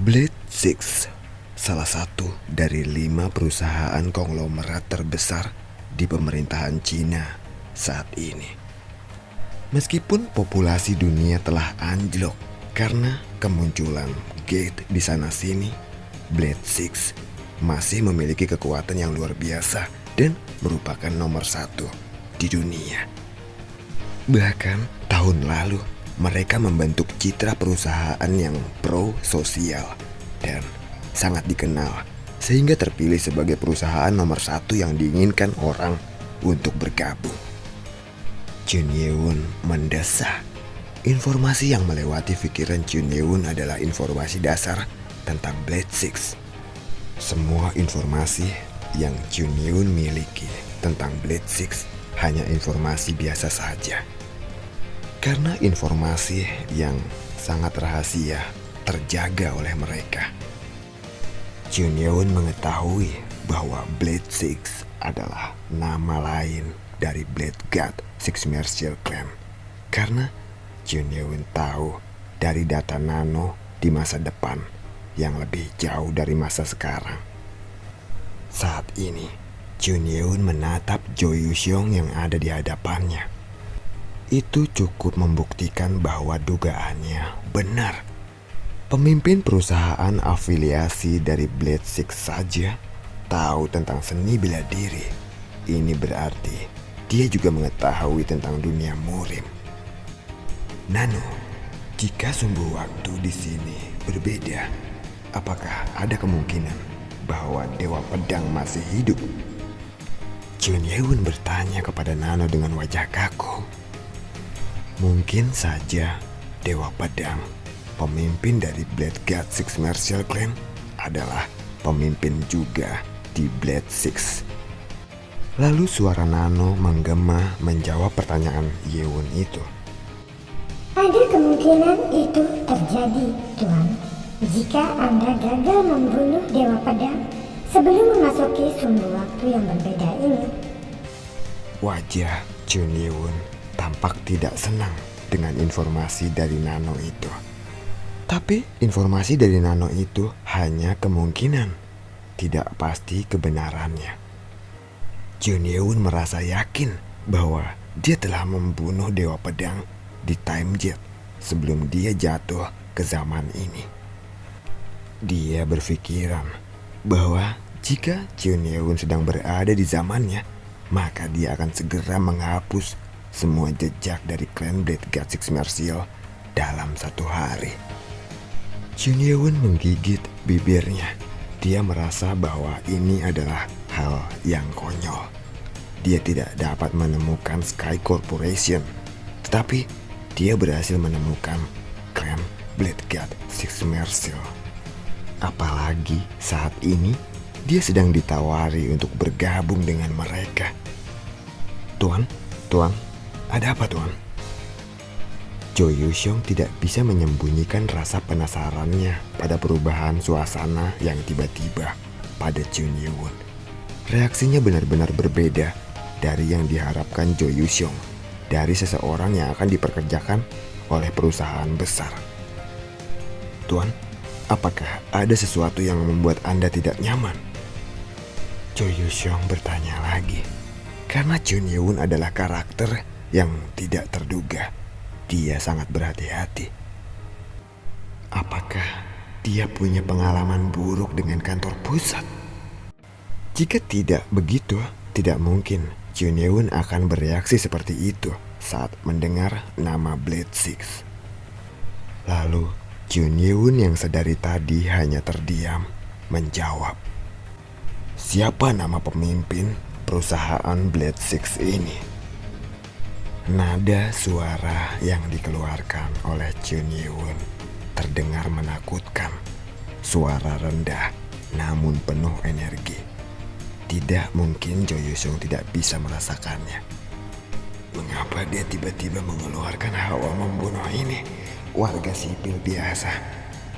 Blade Six, salah satu dari 5 perusahaan konglomerat terbesar di pemerintahan Cina saat ini. Meskipun populasi dunia telah anjlok karena kemunculan Gate di sana-sini, Blade Six masih memiliki kekuatan yang luar biasa dan merupakan nomor 1 di dunia. Bahkan tahun lalu, mereka membentuk citra perusahaan yang pro-sosial dan sangat dikenal sehingga terpilih sebagai perusahaan nomor 1 yang diinginkan orang untuk bergabung. Chun Ye-won mendesah. Informasi yang melewati pikiran Chun Ye-won adalah informasi dasar tentang Blade Six. Semua informasi yang Chun Ye-won miliki tentang Blade Six hanya informasi biasa saja. Karena informasi yang sangat rahasia terjaga oleh mereka. Chun Ye-won mengetahui bahwa Blade Six adalah nama lain dari Blade God Six Martial Clan. Karena Chun Ye-won tahu dari data nano di masa depan yang lebih jauh dari masa sekarang. Saat ini, Chun Ye-won menatap Jo Yuseong yang ada di hadapannya. Itu cukup membuktikan bahwa dugaannya benar. Pemimpin perusahaan afiliasi dari Blade Six saja tahu tentang seni bela diri. Ini berarti dia juga mengetahui tentang dunia murim. Nano, jika sumbu waktu di sini berbeda, apakah ada kemungkinan bahwa Dewa Pedang masih hidup? Chun Ye-won bertanya kepada Nano dengan wajah kaku. Mungkin saja Dewa Pedang, pemimpin dari Blade God Six Martial Clan, adalah pemimpin juga di Blade Six. Lalu suara Nano menggema menjawab pertanyaan Ye-won itu. Ada kemungkinan itu terjadi, Tuan. Jika Anda gagal membunuh Dewa Pedang sebelum memasuki sumbu waktu yang berbeda ini. Wajah Chun Ye-won tampak tidak senang dengan informasi dari Nano itu. Tapi informasi dari Nano itu hanya kemungkinan, tidak pasti kebenarannya. Chun Ye-won merasa yakin bahwa dia telah membunuh Dewa Pedang di Time Jet sebelum dia jatuh ke zaman ini. Dia berpikiran bahwa jika Chun Ye-won sedang berada di zamannya, maka dia akan segera menghapus semua jejak dari klan Blade God Six Martial dalam 1 hari. Chun Ye-won menggigit bibirnya. Dia merasa bahwa ini adalah hal yang konyol. Dia tidak dapat menemukan Sky Corporation, tetapi dia berhasil menemukan klan Blade God Six Martial. Apalagi saat ini dia sedang ditawari untuk bergabung dengan mereka. Tuan, ada apa, Tuan? Jo Yuseong tidak bisa menyembunyikan rasa penasarannya pada perubahan suasana yang tiba-tiba pada Chun Ye-won. Reaksinya benar-benar berbeda dari yang diharapkan Jo Yuseong, dari seseorang yang akan diperkerjakan oleh perusahaan besar. Tuan, apakah ada sesuatu yang membuat Anda tidak nyaman? Jo Yuseong bertanya lagi. Karena Chun Ye-won adalah karakter yang tidak terduga, dia sangat berhati-hati. Apakah dia punya pengalaman buruk dengan kantor pusat? Jika tidak begitu, tidak mungkin Chun Ye-won akan bereaksi seperti itu saat mendengar nama Blade Six. Lalu Chun Ye-won yang sedari tadi hanya terdiam menjawab, "Siapa nama pemimpin perusahaan Blade Six ini?" Nada suara yang dikeluarkan oleh Chun Ye-won terdengar menakutkan. Suara rendah namun penuh energi. Tidak mungkin Jo Yuseong tidak bisa merasakannya. Mengapa dia tiba-tiba mengeluarkan hawa membunuh ini? Warga sipil biasa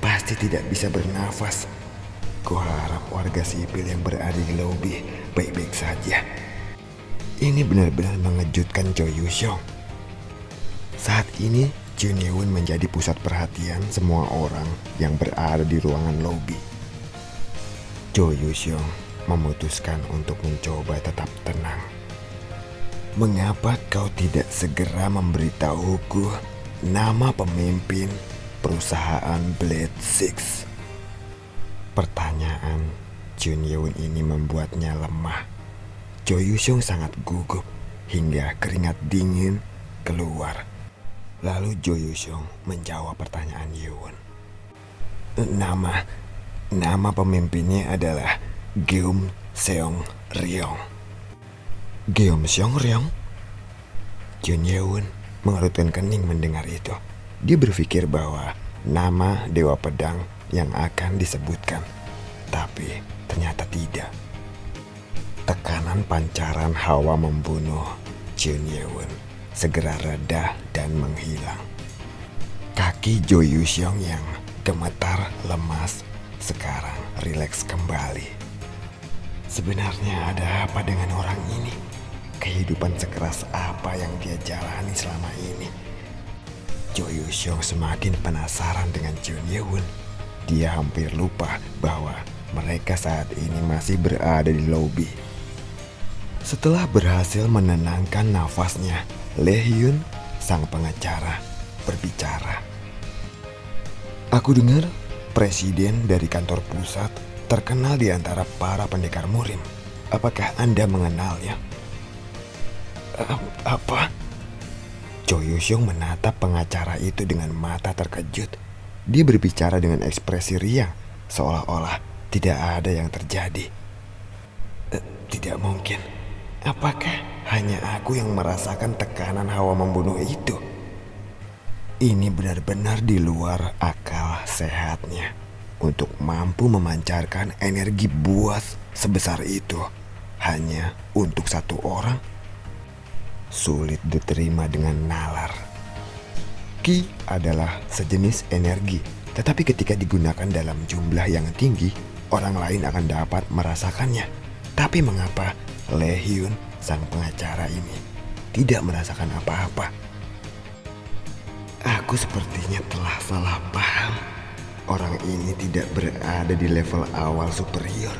pasti tidak bisa bernafas. Kuharap warga sipil yang berada di lobi baik-baik saja. Ini benar-benar mengejutkan Jo Yuseong. Saat ini Jun Yeun menjadi pusat perhatian semua orang yang berada di ruangan lobi. Jo Yusyong memutuskan untuk mencoba tetap tenang. Mengapa kau tidak segera memberitahuku nama pemimpin perusahaan Blade Six? Pertanyaan Jun Yeun ini membuatnya lemah. Jo Yusyong sangat gugup hingga keringat dingin keluar. Lalu Jo Yusyong menjawab pertanyaan Yeun. Nama pemimpinnya adalah Geum Seong Ryong. Geum Seong Ryong? Jun Yeun mengerutkan kening mendengar itu. Dia berpikir bahwa nama Dewa Pedang yang akan disebutkan, tapi ternyata tidak. Tekanan pancaran hawa membunuh Jun Yeun segera reda dan menghilang. Kaki Jo Yusyong yang gemetar lemas sekarang rileks kembali. Sebenarnya ada apa dengan orang ini? Kehidupan sekeras apa yang dia jalani selama ini? Jo Yusyong semakin penasaran dengan Jun Yeun. Dia hampir lupa bahwa mereka saat ini masih berada di lobi. Setelah berhasil menenangkan nafasnya, Lee Hyun, sang pengacara, berbicara. Aku dengar presiden dari kantor pusat terkenal di antara para pendekar murim. Apakah Anda mengenalnya? Apa? Jo Yusyong menatap pengacara itu dengan mata terkejut. Dia berbicara dengan ekspresi riang, seolah-olah tidak ada yang terjadi. Tidak mungkin. Apakah hanya aku yang merasakan tekanan hawa membunuh itu? Ini benar-benar di luar akal sehatnya untuk mampu memancarkan energi buas sebesar itu hanya untuk satu orang. Sulit diterima dengan nalar. Qi adalah sejenis energi, tetapi ketika digunakan dalam jumlah yang tinggi, orang lain akan dapat merasakannya. Tapi mengapa Lee Hyun, sang pengacara ini, tidak merasakan apa-apa? Aku sepertinya telah salah paham. Orang ini tidak berada di level awal superior.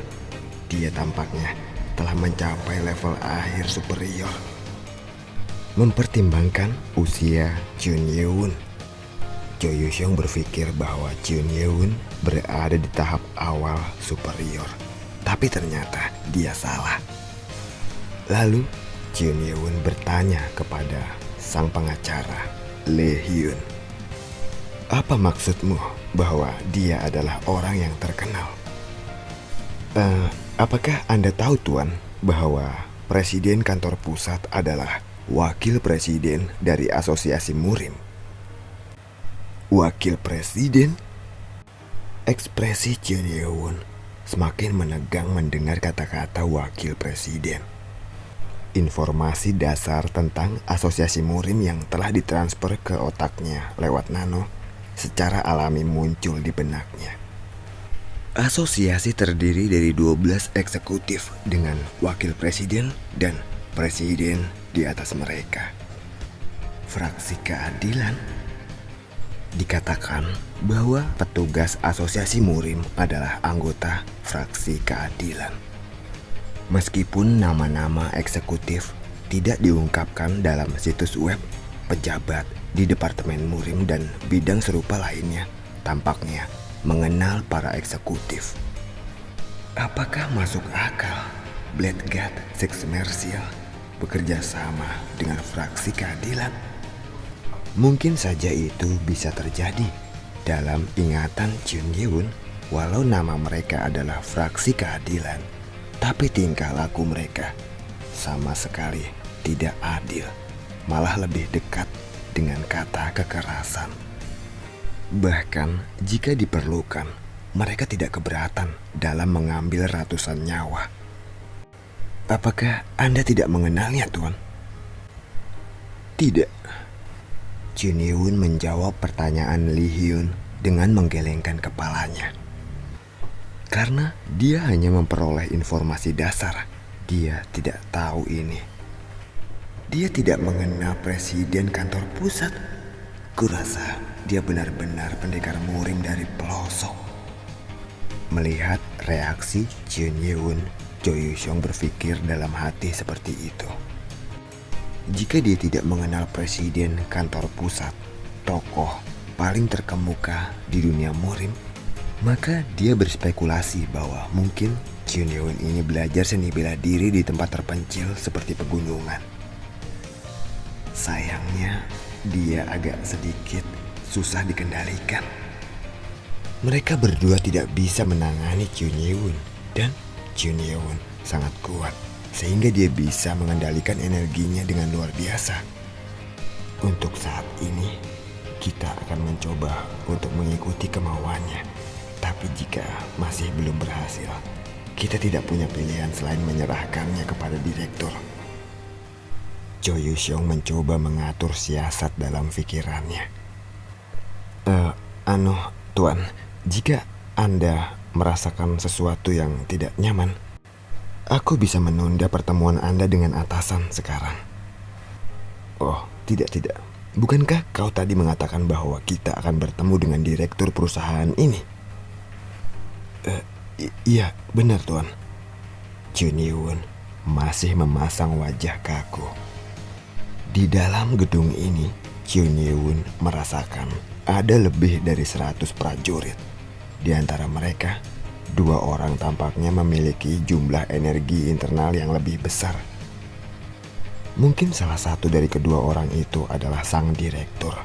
Dia tampaknya telah mencapai level akhir superior. Mempertimbangkan usia Jun Yeun, Jo Yusyong berpikir bahwa Jun Yeun berada di tahap awal superior. Tapi ternyata dia salah. Lalu Jun Yeun bertanya kepada sang pengacara, Lee Hyun. Apa maksudmu bahwa dia adalah orang yang terkenal? Apakah Anda tahu Tuan bahwa presiden kantor pusat adalah wakil presiden dari asosiasi murim? Wakil presiden? Ekspresi Jun Yeun semakin menegang mendengar kata-kata wakil presiden. Informasi dasar tentang asosiasi murim yang telah ditransfer ke otaknya lewat nano secara alami muncul di benaknya. Asosiasi terdiri dari 12 eksekutif dengan wakil presiden dan presiden di atas mereka. Fraksi keadilan. Dikatakan bahwa petugas asosiasi murim adalah anggota fraksi keadilan. Meskipun nama-nama eksekutif tidak diungkapkan dalam situs web, pejabat di Departemen Murim dan bidang serupa lainnya tampaknya mengenal para eksekutif. Apakah masuk akal Blade God Six Mercial bekerja sama dengan fraksi keadilan? Mungkin saja itu bisa terjadi dalam ingatan Jun Yeun. Walau nama mereka adalah fraksi keadilan, tapi tingkah laku mereka sama sekali tidak adil, malah lebih dekat dengan kata kekerasan. Bahkan jika diperlukan, mereka tidak keberatan dalam mengambil ratusan nyawa. Apakah Anda tidak mengenalnya, Tuan? Tidak. Jun Yeun menjawab pertanyaan Lee Hyun dengan menggelengkan kepalanya. Karena dia hanya memperoleh informasi dasar, dia tidak tahu ini. Dia tidak mengenal presiden kantor pusat. Kurasa dia benar-benar pendekar murim dari pelosok. Melihat reaksi Jun Yeun, Jo Yuseong berpikir dalam hati seperti itu. Jika dia tidak mengenal presiden kantor pusat, tokoh paling terkemuka di dunia murim, maka dia berspekulasi bahwa mungkin Jun Yeun ini belajar seni bela diri di tempat terpencil seperti pegunungan. Sayangnya, dia agak sedikit susah dikendalikan. Mereka berdua tidak bisa menangani Jun Yeun, dan Jun Yeun sangat kuat sehingga dia bisa mengendalikan energinya dengan luar biasa. Untuk saat ini, kita akan mencoba untuk mengikuti kemauannya. Tapi jika masih belum berhasil, kita tidak punya pilihan selain menyerahkannya kepada direktur. Jo Yuseong mencoba mengatur siasat dalam pikirannya. Tuan, jika Anda merasakan sesuatu yang tidak nyaman, aku bisa menunda pertemuan Anda dengan atasan sekarang. Oh, tidak. Bukankah kau tadi mengatakan bahwa kita akan bertemu dengan direktur perusahaan ini? Iya, benar Tuan. Jun Yeun masih memasang wajah kaku. Di dalam gedung ini, Jun Yeun merasakan ada lebih dari 100 prajurit. Di antara mereka, 2 orang tampaknya memiliki jumlah energi internal yang lebih besar. Mungkin salah satu dari kedua orang itu adalah sang direktur.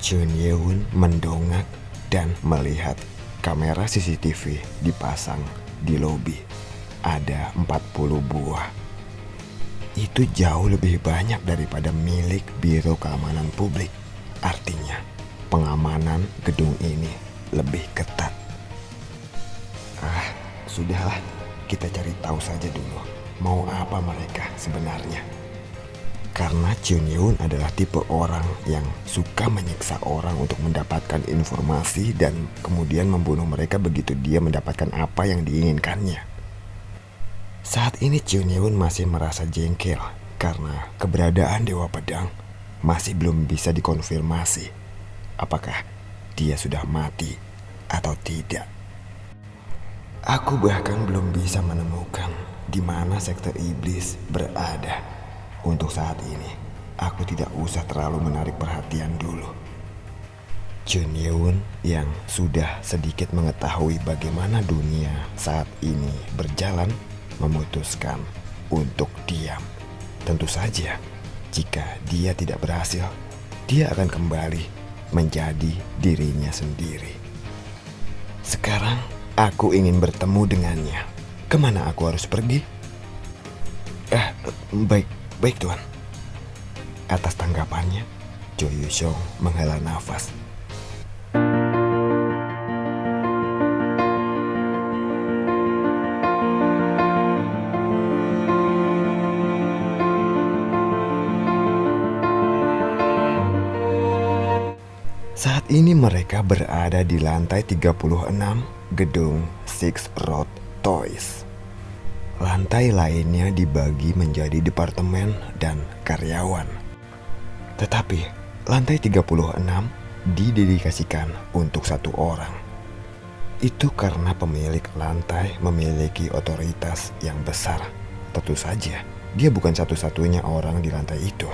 Jun Yeun mendongak dan melihat kamera CCTV dipasang di lobi. Ada 40 buah. Itu jauh lebih banyak daripada milik Biro Keamanan Publik. Artinya, pengamanan gedung ini lebih ketat. Sudahlah, kita cari tahu saja dulu mau apa mereka sebenarnya. Karena Jun Yeun adalah tipe orang yang suka menyiksa orang untuk mendapatkan informasi dan kemudian membunuh mereka begitu dia mendapatkan apa yang diinginkannya. Saat ini Jun Yeun masih merasa jengkel karena keberadaan Dewa Pedang masih belum bisa dikonfirmasi apakah dia sudah mati atau tidak. Aku bahkan belum bisa menemukan di mana sekte iblis berada. Untuk saat ini, aku tidak usah terlalu menarik perhatian dulu. Jun Yeun yang sudah sedikit mengetahui bagaimana dunia saat ini berjalan memutuskan untuk diam. Tentu saja, jika dia tidak berhasil, dia akan kembali menjadi dirinya sendiri. Sekarang, aku ingin bertemu dengannya. Kemana aku harus pergi? Baik Tuan. Atas tanggapannya, Jo Yuseong menghela nafas. Saat ini mereka berada di lantai 36 gedung Six Road Toys. Lantai lainnya dibagi menjadi departemen dan karyawan. Tetapi lantai 36 didedikasikan untuk satu orang. Itu karena pemilik lantai memiliki otoritas yang besar. Tentu saja, dia bukan satu-satunya orang di lantai itu.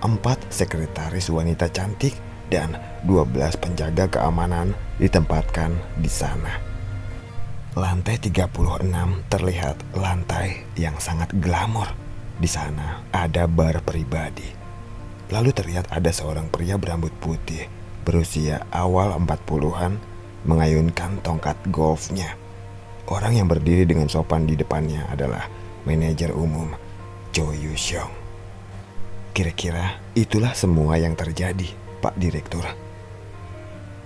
4 sekretaris wanita cantik dan 12 penjaga keamanan ditempatkan di sana. Lantai 36 terlihat lantai yang sangat glamor. Di sana ada bar pribadi. Lalu terlihat ada seorang pria berambut putih berusia awal 40-an mengayunkan tongkat golfnya. Orang yang berdiri dengan sopan di depannya adalah manajer umum Jo Yuseong. Kira-kira itulah semua yang terjadi, Pak Direktur.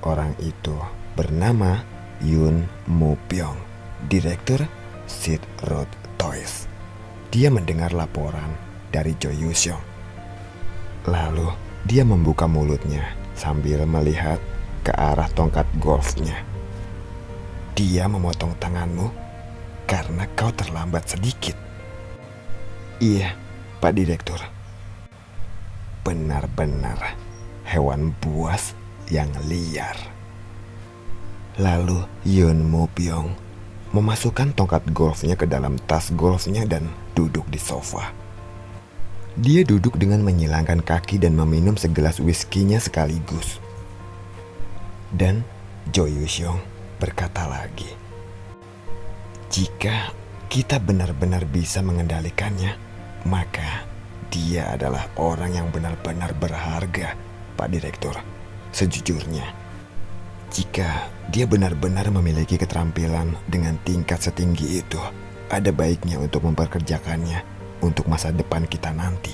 Orang itu bernama Yoon Moo Pyong, Direktur Six Road Toys. Dia mendengar laporan dari Jo Yuseong. Lalu dia membuka mulutnya sambil melihat ke arah tongkat golfnya. Dia memotong tanganmu karena kau terlambat sedikit. Iya, Pak Direktur. Benar-benar hewan buas yang liar. Lalu Yun Mo Pyong memasukkan tongkat golfnya ke dalam tas golfnya dan duduk di sofa. Dia duduk dengan menyilangkan kaki dan meminum segelas whiskinya sekaligus. Dan Jo Yuseong berkata lagi, "Jika kita benar-benar bisa mengendalikannya, maka dia adalah orang yang benar-benar berharga, Pak Direktur. Sejujurnya, jika dia benar-benar memiliki keterampilan dengan tingkat setinggi itu, ada baiknya untuk memperkerjakannya untuk masa depan kita nanti."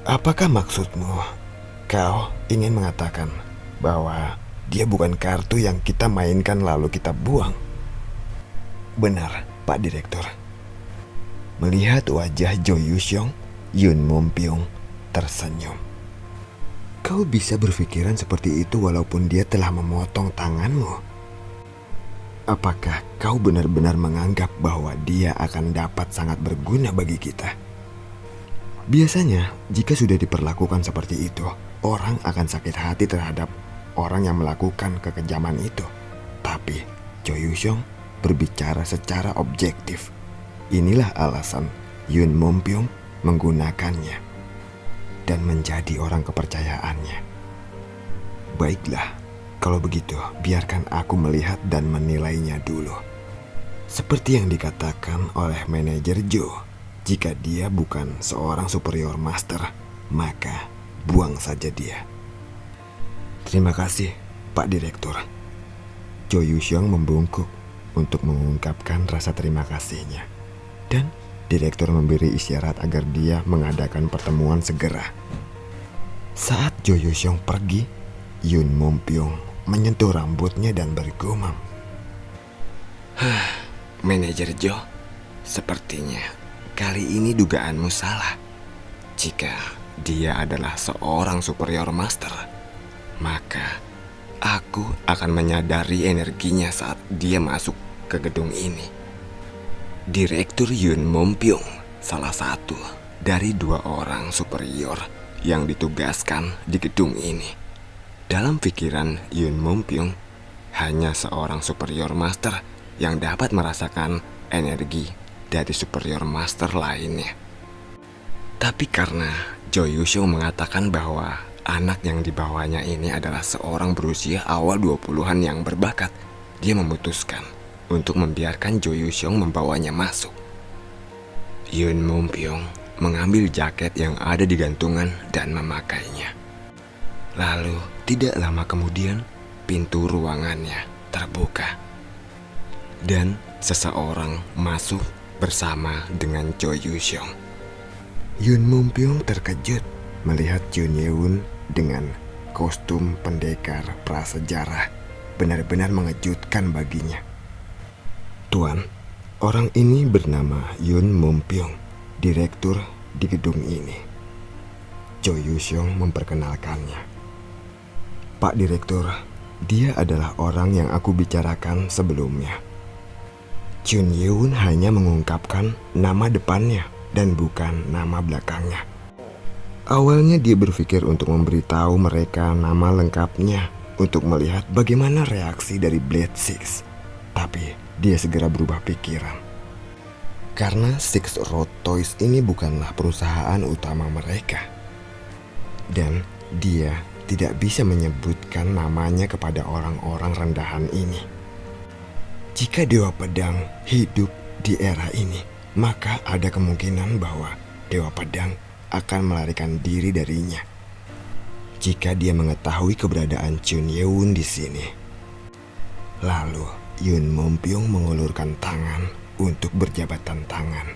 Apakah maksudmu? Kau ingin mengatakan bahwa dia bukan kartu yang kita mainkan lalu kita buang? Benar, Pak Direktur. Melihat wajah Jo Yuseong, Yun Mo Pyong tersenyum. Kau bisa berpikiran seperti itu walaupun dia telah memotong tanganmu? Apakah kau benar-benar menganggap bahwa dia akan dapat sangat berguna bagi kita? Biasanya, jika sudah diperlakukan seperti itu, orang akan sakit hati terhadap orang yang melakukan kekejaman itu. Tapi Jo Yuseong berbicara secara objektif. Inilah alasan Yun Mo Pyong menggunakannya dan menjadi orang kepercayaannya. Baiklah, kalau begitu biarkan aku melihat dan menilainya dulu. Seperti yang dikatakan oleh manajer Joe, jika dia bukan seorang superior master, maka buang saja dia. Terima kasih, Pak Direktur. Jo Yuseong membungkuk untuk mengungkapkan rasa terima kasihnya. Dan direktur memberi isyarat agar dia mengadakan pertemuan segera. Saat Jo Yuseong pergi, Yun Mo Pyong menyentuh rambutnya dan bergumam, "Manajer Jo, sepertinya kali ini dugaanmu salah. Jika dia adalah seorang superior master, maka aku akan menyadari energinya saat dia masuk ke gedung ini." Direktur Yun Mo Pyong salah satu dari 2 orang superior yang ditugaskan di gedung ini. Dalam pikiran Yun Mo Pyong, hanya seorang superior master yang dapat merasakan energi dari superior master lainnya. Tapi karena Jo Yuseong mengatakan bahwa anak yang dibawanya ini adalah seorang berusia awal 20-an yang berbakat, dia memutuskan untuk membiarkan Jo Yuseong membawanya masuk. Yun Mo Pyong mengambil jaket yang ada di gantungan dan memakainya. Lalu tidak lama kemudian pintu ruangannya terbuka dan seseorang masuk bersama dengan Jo Yuseong. Yun Mo Pyong terkejut melihat Jun Yeun dengan kostum pendekar prasejarah. Benar-benar mengejutkan baginya. "Tuan, orang ini bernama Yun Mo Pyong, direktur di gedung ini." Jo Yuseong memperkenalkannya. "Pak Direktur, dia adalah orang yang aku bicarakan sebelumnya." Jun Yeun hanya mengungkapkan nama depannya dan bukan nama belakangnya. Awalnya dia berpikir untuk memberitahu mereka nama lengkapnya untuk melihat bagaimana reaksi dari Blade Six. Tapi dia segera berubah pikiran. Karena Six Road Toys ini bukanlah perusahaan utama mereka. Dan dia tidak bisa menyebutkan namanya kepada orang-orang rendahan ini. Jika Dewa Pedang hidup di era ini, maka ada kemungkinan bahwa Dewa Pedang akan melarikan diri darinya. Jika dia mengetahui keberadaan Chun Yeun di sini. Lalu Yun Mo Pyong mengulurkan tangan untuk berjabatan tangan.